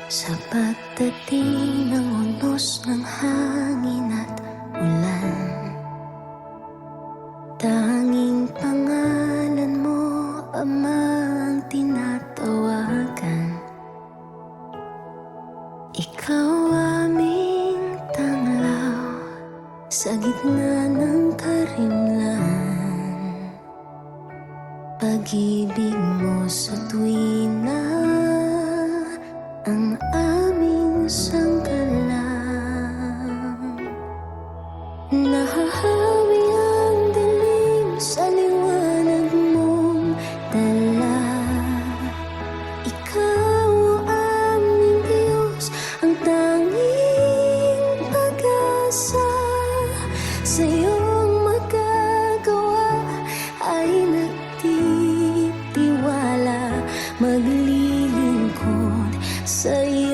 Sa pagdating ng unos ng hangin at ulan, tanging pangalan mo, Ama, ang tinatawagan. Ikaw aming tanglaw sa gitna ng karimlan. Pag-ibig mo sa tuwina ang aming sangkalang. Nahahawi ang dilim sa liwanag mong dala. Ikaw ang aming Diyos, ang tanging pag-asa. Sa iyong magagawa ay nagtitiwala, maglilingkod sa iyo.